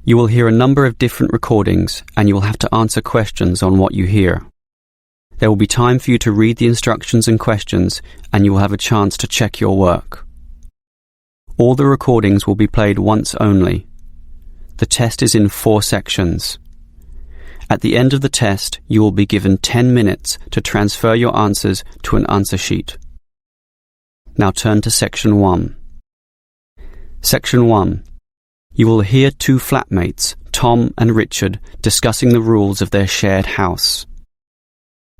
You will hear a number of different recordings and you will have to answer questions on what you hear. There will be time for you to read the instructions and questions and you will have a chance to check your work. All the recordings will be played once only. The test is in 4 sections. At the end of the test, you will be given 10 minutes to transfer your answers to an answer sheet. Now turn to Section 1. Section 1. You will hear 2 flatmates, Tom and Richard, discussing the rules of their shared house.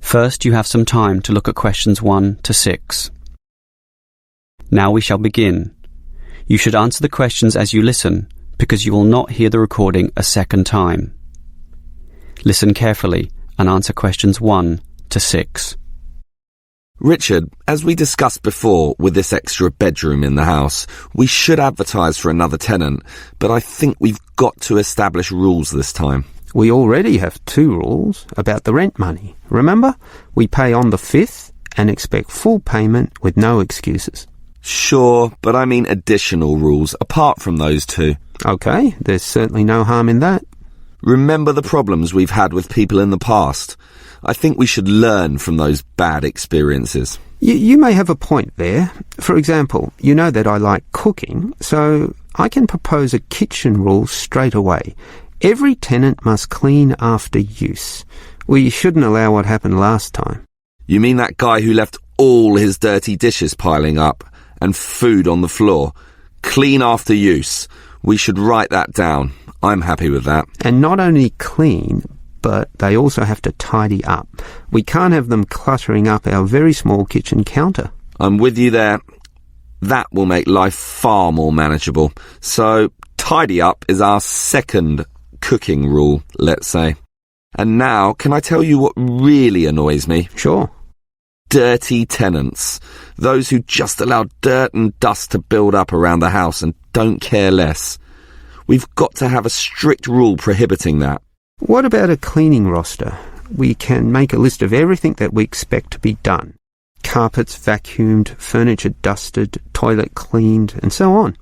First, you have some time to look at questions 1 to 6. Now we shall begin. You should answer the questions as you listen, because you will not hear the recording a second time. Listen carefully and answer questions 1 to 6. Richard, as we discussed before with this extra bedroom in the house, we should advertise for another tenant, but I think we've got to establish rules this time. We already have 2 rules about the rent money. Remember? We pay on the 5th and expect full payment with no excuses. Sure, but I mean additional rules apart from those 2. Okay, there's certainly no harm in that. Remember the problems we've had with people in the past. I think we should learn from those bad experiences. You may have a point there. For example, you know that I like cooking, so I can propose a kitchen rule straight away. Every tenant must clean after use. We shouldn't allow what happened last time. You mean that guy who left all his dirty dishes piling up and food on the floor? Clean after use. We should write that down. I'm happy with that. And not only clean, but they also have to tidy up. We can't have them cluttering up our very small kitchen counter. I'm with you there. That will make life far more manageable. So, tidy up is our second cooking rule, let's say. And now, can I tell you what really annoys me? Sure. Dirty tenants. Those who just allow dirt and dust to build up around the house and don't care less. We've got to have a strict rule prohibiting that. What about a cleaning roster? We can make a list of everything that we expect to be done. Carpets vacuumed, furniture dusted, toilet cleaned, and so on.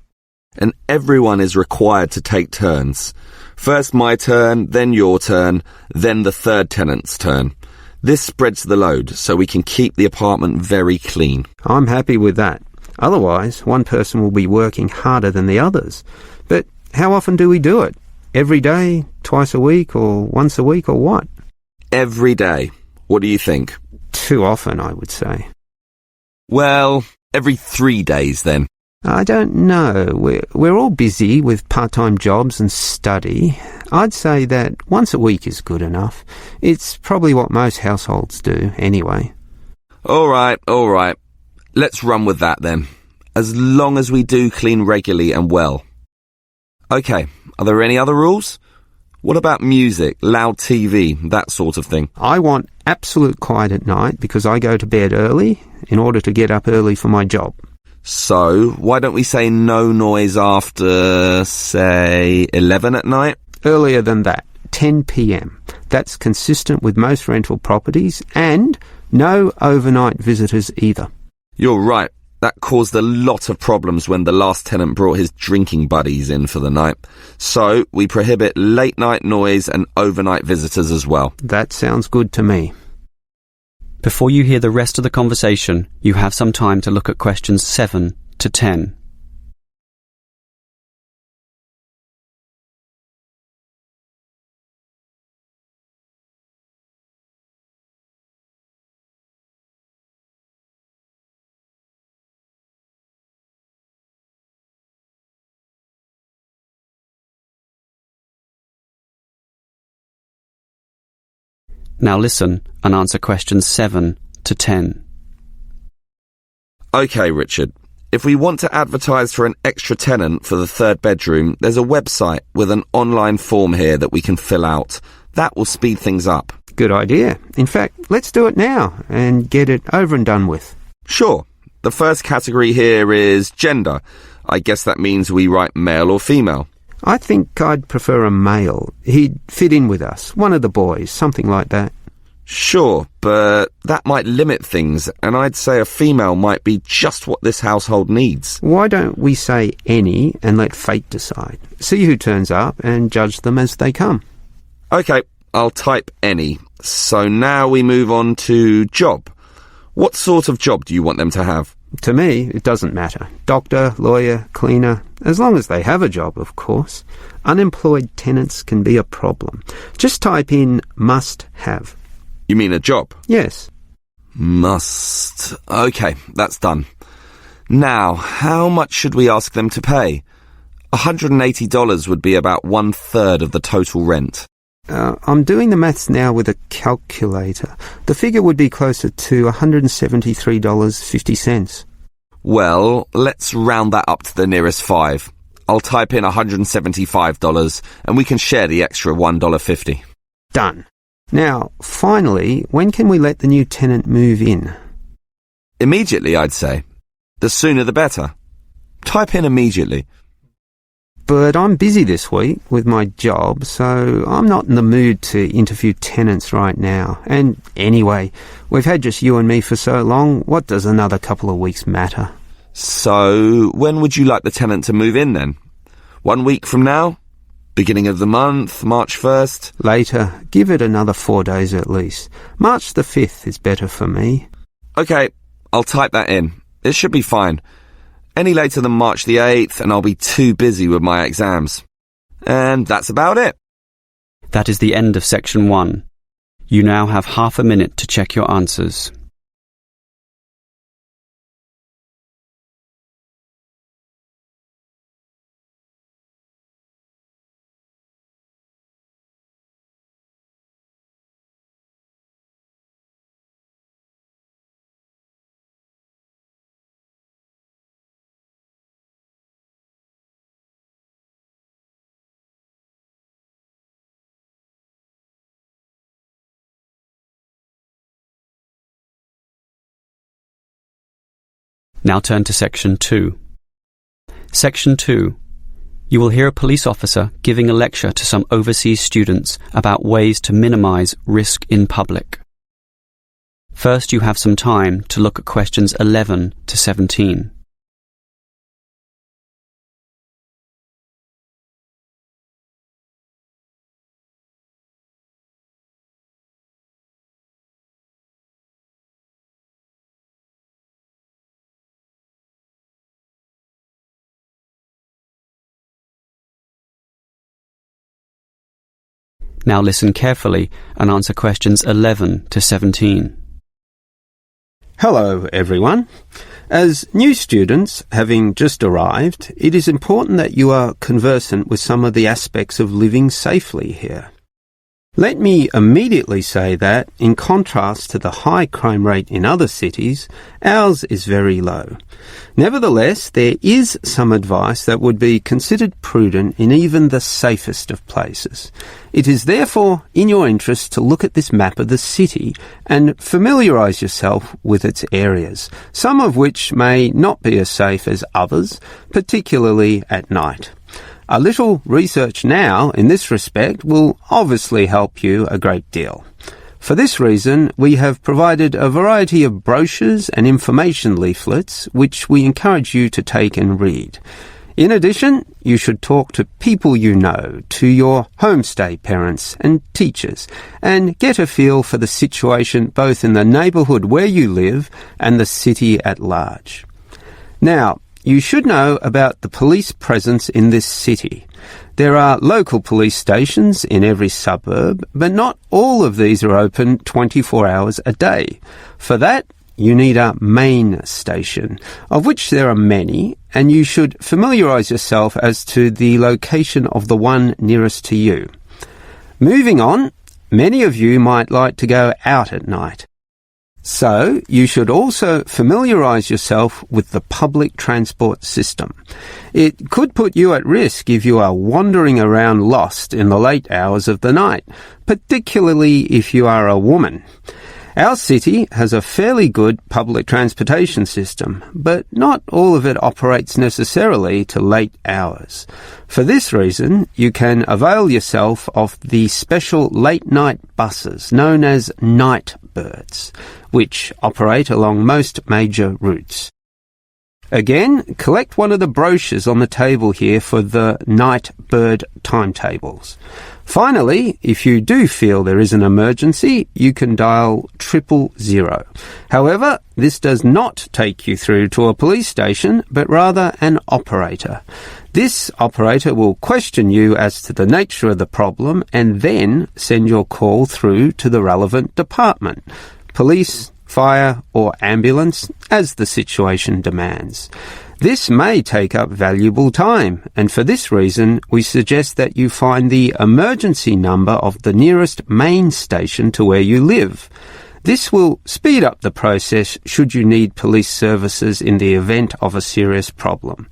And everyone is required to take turns. First my turn, then your turn, then the third tenant's turn. This spreads the load so we can keep the apartment very clean. I'm happy with that. Otherwise, one person will be working harder than the others. But how often do we do it? Every day, twice a week, or once a week, or what? Every day. What do you think? Too often, I would say. Well, every 3 days then. I don't know. We're all busy with part-time jobs and study. I'd say that once a week is good enough. It's probably what most households do, anyway. All right. Let's run with that then. As long as we do clean regularly and well. Okay, are there any other rules? What about music, loud TV, that sort of thing? I want absolute quiet at night because I go to bed early in order to get up early for my job. So, why don't we say no noise after, say, 11 at night? Earlier than that, 10 p.m. That's consistent with most rental properties, and no overnight visitors either. You're right. That caused a lot of problems when the last tenant brought his drinking buddies in for the night. So, we prohibit late night noise and overnight visitors as well. That sounds good to me. Before you hear the rest of the conversation, you have some time to look at questions 7 to 10. Now listen and answer questions 7 to 10. Okay, Richard. If we want to advertise for an extra tenant for the third bedroom, there's a website with an online form here that we can fill out. That will speed things up. Good idea. In fact, let's do it now and get it over and done with. Sure. The first category here is gender. I guess that means we write male or female. I think I'd prefer a male. He'd fit in with us. One of the boys, something like that. Sure, but that might limit things, and I'd say a female might be just what this household needs. Why don't we say any and let fate decide? See who turns up and judge them as they come. Okay, I'll type any. So now we move on to job. What sort of job do you want them to have? To me, it doesn't matter. Doctor, lawyer, cleaner, as long as they have a job, of course. Unemployed tenants can be a problem. Just type in must have. You mean a job? Yes. Must. Okay, that's done. Now, how much should we ask them to pay? $180 would be about 1/3 of the total rent. I'm doing the maths now with a calculator. The figure would be closer to $173.50. Well, let's round that up to the nearest 5. I'll type in $175 and we can share the extra $1.50. Done. Now, finally, when can we let the new tenant move in? Immediately, I'd say. The sooner the better. Type in immediately. But I'm busy this week with my job, so I'm not in the mood to interview tenants right now. And anyway, we've had just you and me for so long, what does another couple of weeks matter? So, when would you like the tenant to move in then? 1 week from now? Beginning of the month, March 1st? Later. Give it another 4 days at least. March the 5th is better for me. Okay, I'll type that in. It should be fine. Any later than March the 8th and I'll be too busy with my exams. And that's about it. That is the end of section 1. You now have half a minute to check your answers. Now turn to Section 2. Section 2. You will hear a police officer giving a lecture to some overseas students about ways to minimize risk in public. First, you have some time to look at questions 11 to 17. Now listen carefully and answer questions 11 to 17. Hello, everyone. As new students, having just arrived, it is important that you are conversant with some of the aspects of living safely here. Let me immediately say that, in contrast to the high crime rate in other cities, ours is very low. Nevertheless, there is some advice that would be considered prudent in even the safest of places. It is therefore in your interest to look at this map of the city and familiarise yourself with its areas, some of which may not be as safe as others, particularly at night. A little research now in this respect will obviously help you a great deal. For this reason, we have provided a variety of brochures and information leaflets which we encourage you to take and read. In addition, you should talk to people you know, to your homestay parents and teachers, and get a feel for the situation both in the neighbourhood where you live and the city at large. Now, you should know about the police presence in this city. There are local police stations in every suburb, but not all of these are open 24 hours a day. For that, you need a main station, of which there are many, and you should familiarise yourself as to the location of the one nearest to you. Moving on, many of you might like to go out at night. So, you should also familiarise yourself with the public transport system. It could put you at risk if you are wandering around lost in the late hours of the night, particularly if you are a woman. Our city has a fairly good public transportation system, but not all of it operates necessarily to late hours. For this reason, you can avail yourself of the special late-night buses known as night birds, which operate along most major routes. Again, collect one of the brochures on the table here for the night bird timetables. Finally, if you do feel there is an emergency, you can dial 000. However, this does not take you through to a police station, but rather an operator. This operator will question you as to the nature of the problem and then send your call through to the relevant department, police, fire or ambulance, as the situation demands. This may take up valuable time, and for this reason we suggest that you find the emergency number of the nearest main station to where you live. This will speed up the process should you need police services in the event of a serious problem.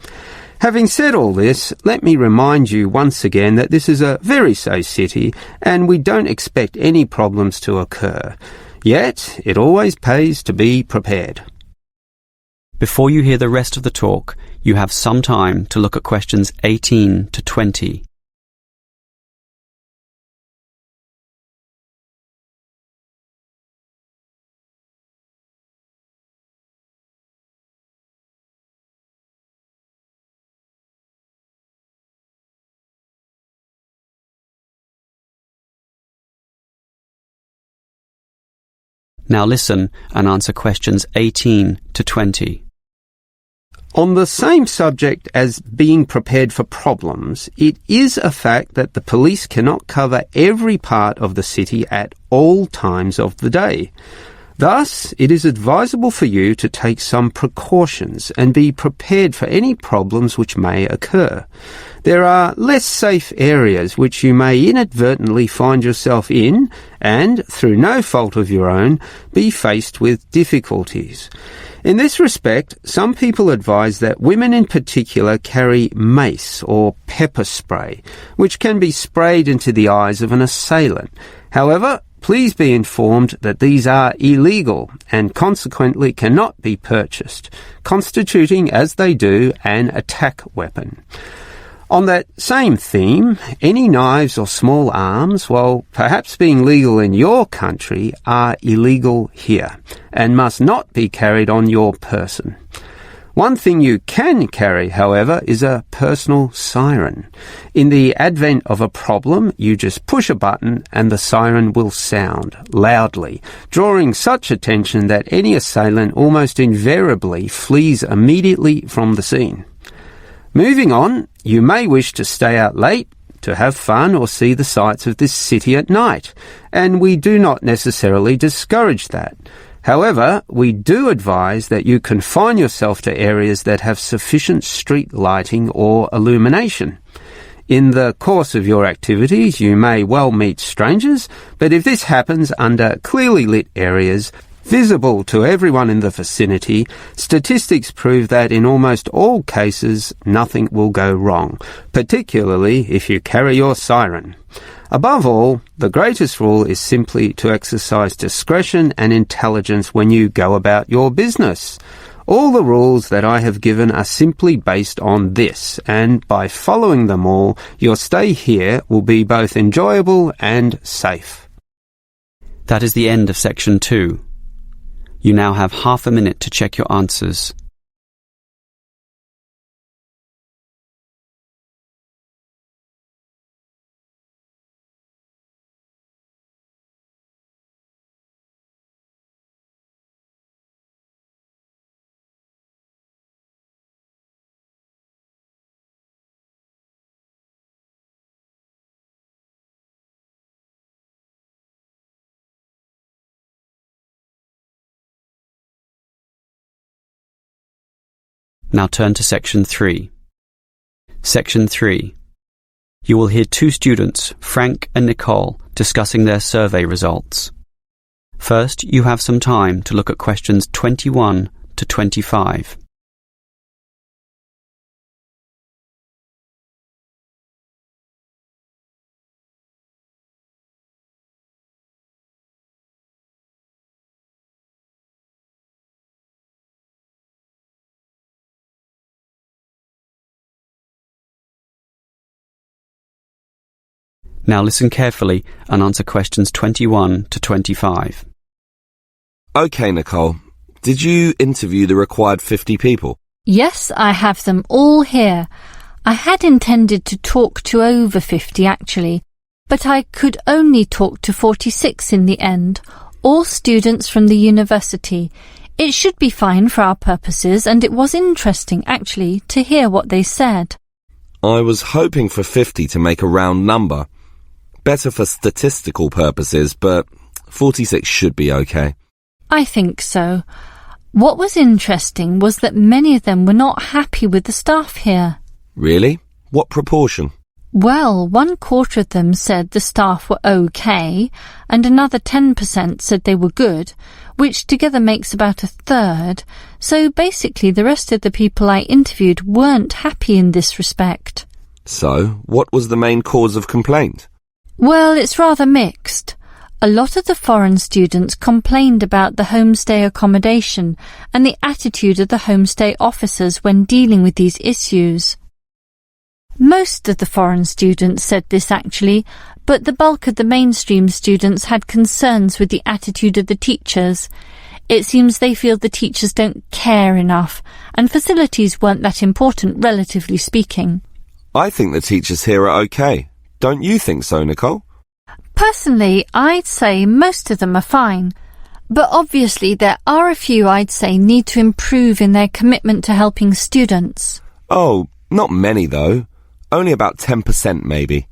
Having said all this, let me remind you once again that this is a very safe city and we don't expect any problems to occur. Yet, it always pays to be prepared. Before you hear the rest of the talk, you have some time to look at questions 18 to 20. Now listen and answer questions 18 to 20. On the same subject as being prepared for problems, it is a fact that the police cannot cover every part of the city at all times of the day. Thus, it is advisable for you to take some precautions and be prepared for any problems which may occur. There are less safe areas which you may inadvertently find yourself in and, through no fault of your own, be faced with difficulties. In this respect, some people advise that women in particular carry mace or pepper spray, which can be sprayed into the eyes of an assailant. However, please be informed that these are illegal and consequently cannot be purchased, constituting, as they do, an attack weapon. On that same theme, any knives or small arms, while perhaps being legal in your country, are illegal here and must not be carried on your person. One thing you can carry, however, is a personal siren. In the advent of a problem, you just push a button and the siren will sound loudly, drawing such attention that any assailant almost invariably flees immediately from the scene. Moving on, you may wish to stay out late, to have fun or see the sights of this city at night, and we do not necessarily discourage that. However, we do advise that you confine yourself to areas that have sufficient street lighting or illumination. In the course of your activities, you may well meet strangers, but if this happens under clearly lit areas, visible to everyone in the vicinity, statistics prove that in almost all cases nothing will go wrong, particularly if you carry your siren. Above all, the greatest rule is simply to exercise discretion and intelligence when you go about your business. All the rules that I have given are simply based on this, and by following them all, your stay here will be both enjoyable and safe. That is the end of section 2. You now have half a minute to check your answers. Now turn to section 3. Section 3. You will hear two students, Frank and Nicole, discussing their survey results. First, you have some time to look at questions 21 to 25. Now listen carefully and answer questions 21 to 25. OK, Nicole. Did you interview the required 50 people? Yes, I have them all here. I had intended to talk to over 50 actually, but I could only talk to 46 in the end, all students from the university. It should be fine for our purposes, and it was interesting actually to hear what they said. I was hoping for 50 to make a round number. Better for statistical purposes, but 46 should be OK. I think so. What was interesting was that many of them were not happy with the staff here. Really? What proportion? Well, 1/4 of them said the staff were OK, and another 10% said they were good, which together makes about 1/3. So basically the rest of the people I interviewed weren't happy in this respect. So, what was the main cause of complaint? Well, it's rather mixed. A lot of the foreign students complained about the homestay accommodation and the attitude of the homestay officers when dealing with these issues. Most of the foreign students said this actually, but the bulk of the mainstream students had concerns with the attitude of the teachers. It seems they feel the teachers don't care enough, and facilities weren't that important, relatively speaking. I think the teachers here are OK. Don't you think so, Nicole? Personally, I'd say most of them are fine, but obviously there are a few I'd say need to improve in their commitment to helping students. Oh, not many though. Only about 10% maybe.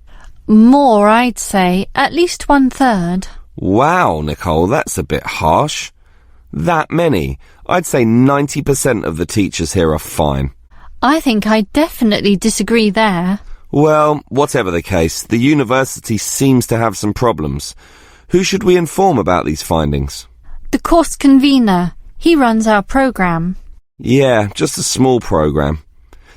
More, I'd say. At least 1/3. Wow, Nicole, that's a bit harsh. That many? I'd say 90% of the teachers here are fine. I think I definitely disagree there. Well, whatever the case, the university seems to have some problems. Who should we inform about these findings? The course convener. He runs our programme. Yeah, just a small programme.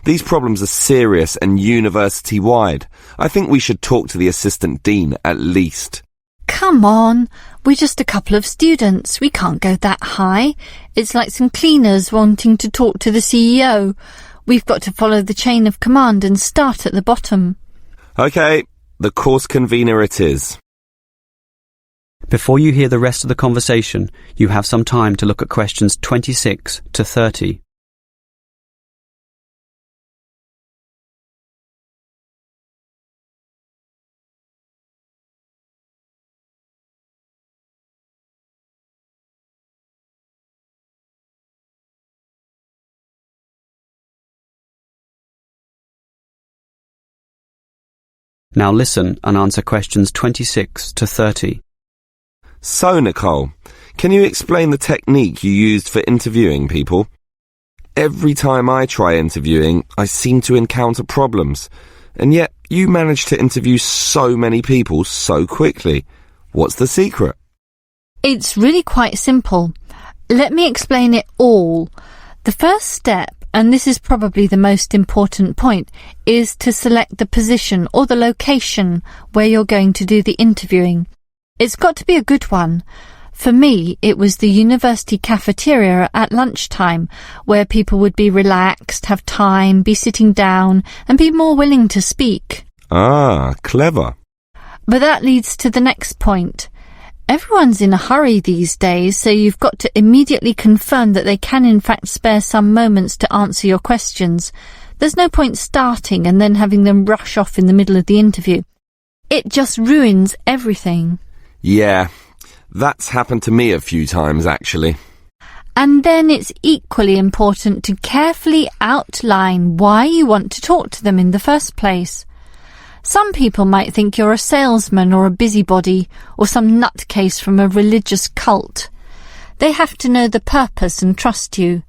These problems are serious and university-wide. I think we should talk to the assistant dean at least. Come on, we're just a couple of students. We can't go that high. It's like some cleaners wanting to talk to the CEO. We've got to follow the chain of command and start at the bottom. OK, the course convener it is. Before you hear the rest of the conversation, you have some time to look at questions 26 to 30. Now listen and answer questions 26 to 30. So, Nicole, can you explain the technique you used for interviewing people? Every time I try interviewing, I seem to encounter problems, and yet you managed to interview so many people so quickly. What's the secret? It's really quite simple. Let me explain it all. The first step, and this is probably the most important point, is to select the position or the location where you're going to do the interviewing. It's got to be a good one. For me, it was the university cafeteria at lunchtime, where people would be relaxed, have time, be sitting down, and be more willing to speak. Ah, clever. But that leads to the next point. Everyone's in a hurry these days, so you've got to immediately confirm that they can in fact spare some moments to answer your questions. There's no point starting and then having them rush off in the middle of the interview. It just ruins everything. Yeah, that's happened to me a few times actually. And then it's equally important to carefully outline why you want to talk to them in the first place. Some people might think you're a salesman or a busybody or some nutcase from a religious cult. They have to know the purpose and trust you.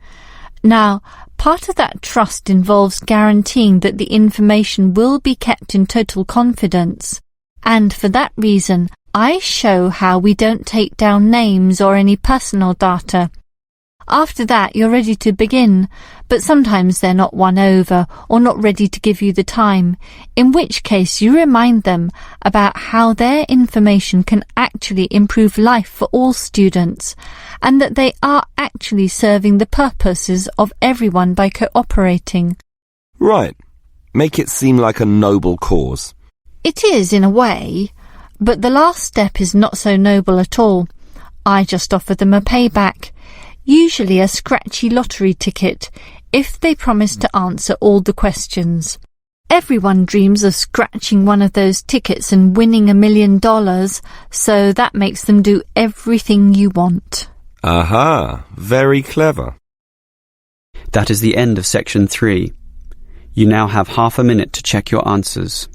Now, part of that trust involves guaranteeing that the information will be kept in total confidence. And for that reason, I show how we don't take down names or any personal data. After that, you're ready to begin, but sometimes they're not won over or not ready to give you the time, in which case you remind them about how their information can actually improve life for all students, and that they are actually serving the purposes of everyone by cooperating. Right. Make it seem like a noble cause. It is, in a way, but the last step is not so noble at all. I just offer them a payback, usually a scratchy lottery ticket, if they promise to answer all the questions. Everyone dreams of scratching one of those tickets and winning $1 million, so that makes them do everything you want. Aha, very clever. That is the end of section 3. You now have half a minute to check your answers.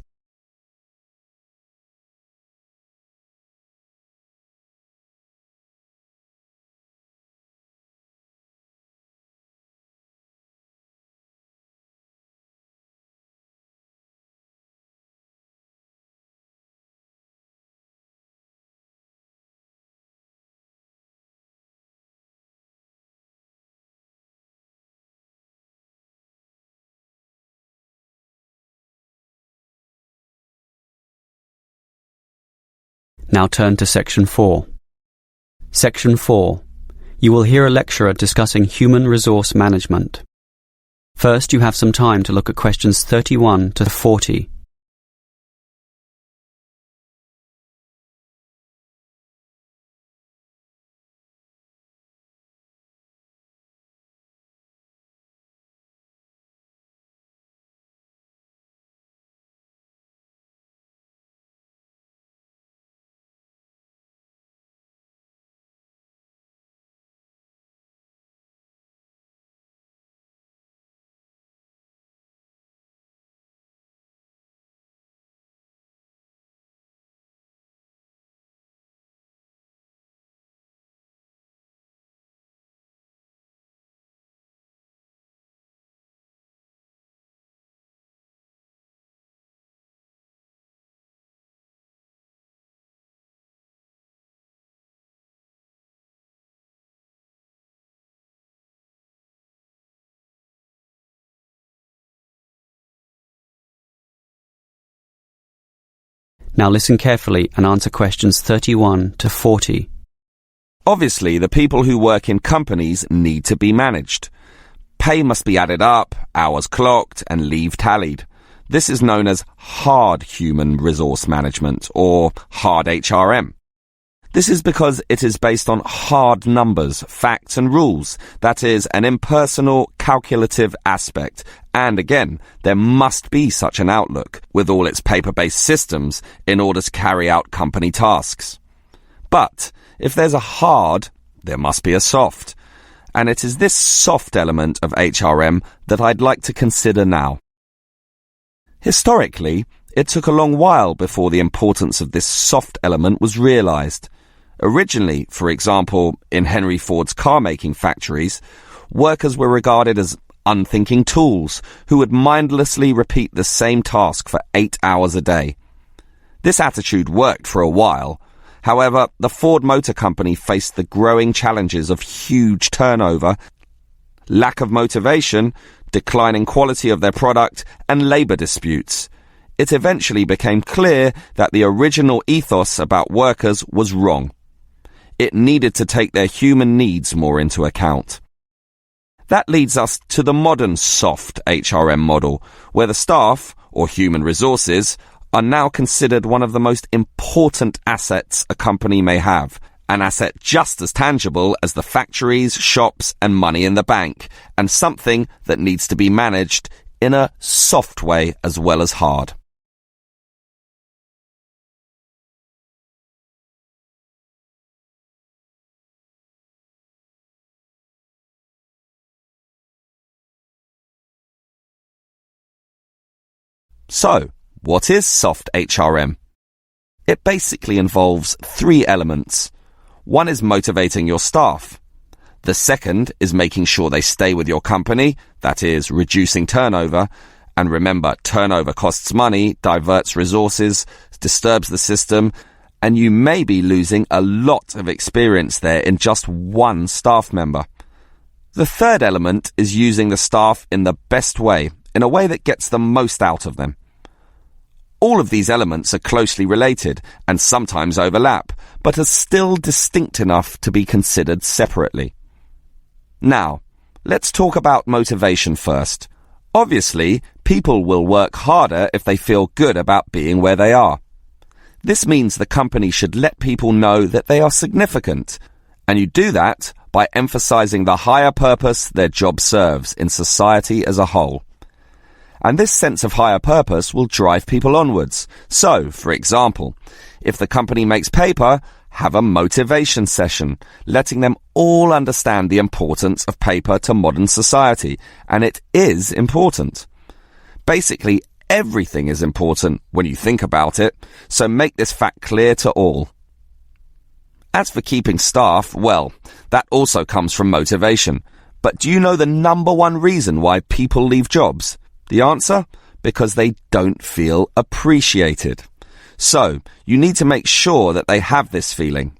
Now turn to section 4. Section 4. You will hear a lecturer discussing human resource management. First, you have some time to look at questions 31 to 40. Now listen carefully and answer questions 31 to 40. Obviously, the people who work in companies need to be managed. Pay must be added up, hours clocked, and leave tallied. This is known as hard human resource management, or hard HRM. This is because it is based on hard numbers, facts and rules. That is, an impersonal, calculative aspect. And again, there must be such an outlook, with all its paper-based systems, in order to carry out company tasks. But if there's a hard, there must be a soft. And it is this soft element of HRM that I'd like to consider now. Historically, it took a long while before the importance of this soft element was realized. Originally, for example, in Henry Ford's car-making factories, workers were regarded as unthinking tools who would mindlessly repeat the same task for 8 hours a day. This attitude worked for a while. However, the Ford Motor Company faced the growing challenges of huge turnover, lack of motivation, declining quality of their product, and labor disputes. It eventually became clear that the original ethos about workers was wrong. It needed to take their human needs more into account. That leads us to the modern soft HRM model, where the staff, or human resources, are now considered one of the most important assets a company may have, an asset just as tangible as the factories, shops, and money in the bank, and something that needs to be managed in a soft way as well as hard. So, what is soft HRM? It basically involves 3 elements. One is motivating your staff. The second is making sure they stay with your company, that is, reducing turnover. And remember, turnover costs money, diverts resources, disturbs the system, and you may be losing a lot of experience there in just one staff member. The third element is using the staff in the best way, in a way that gets the most out of them. All of these elements are closely related and sometimes overlap, but are still distinct enough to be considered separately. Now, let's talk about motivation first. Obviously, people will work harder if they feel good about being where they are. This means the company should let people know that they are significant, and you do that by emphasizing the higher purpose their job serves in society as a whole. And this sense of higher purpose will drive people onwards. So, for example, if the company makes paper, have a motivation session, letting them all understand the importance of paper to modern society, and it is important. Basically, everything is important when you think about it, so make this fact clear to all. As for keeping staff, well, that also comes from motivation. But do you know the number one reason why people leave jobs? The answer? Because they don't feel appreciated. So, you need to make sure that they have this feeling.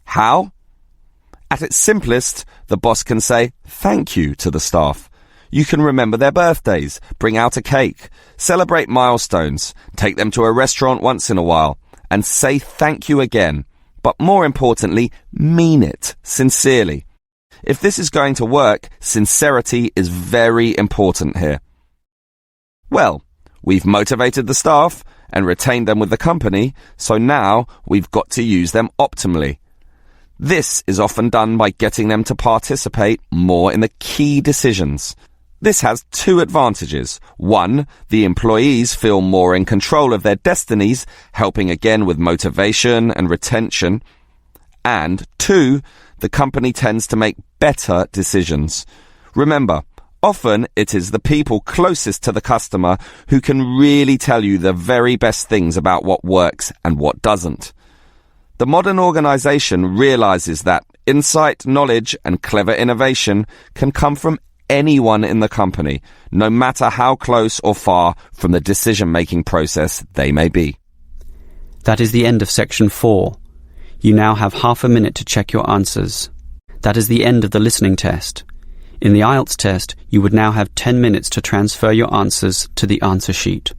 How? At its simplest, the boss can say thank you to the staff. You can remember their birthdays, bring out a cake, celebrate milestones, take them to a restaurant once in a while, and say thank you again. But more importantly, mean it sincerely. If this is going to work, sincerity is very important here. Well, we've motivated the staff and retained them with the company, so now we've got to use them optimally. This is often done by getting them to participate more in the key decisions. This has two advantages. One, the employees feel more in control of their destinies, helping again with motivation and retention. And two, the company tends to make better decisions. Remember, often it is the people closest to the customer who can really tell you the very best things about what works and what doesn't. The modern organization realizes that insight, knowledge, and clever innovation can come from anyone in the company, no matter how close or far from the decision-making process they may be. That is the end of section 4. You now have half a minute to check your answers. That is the end of the listening test. In the Ielts test, you would now have 10 minutes to transfer your answers to the answer sheet.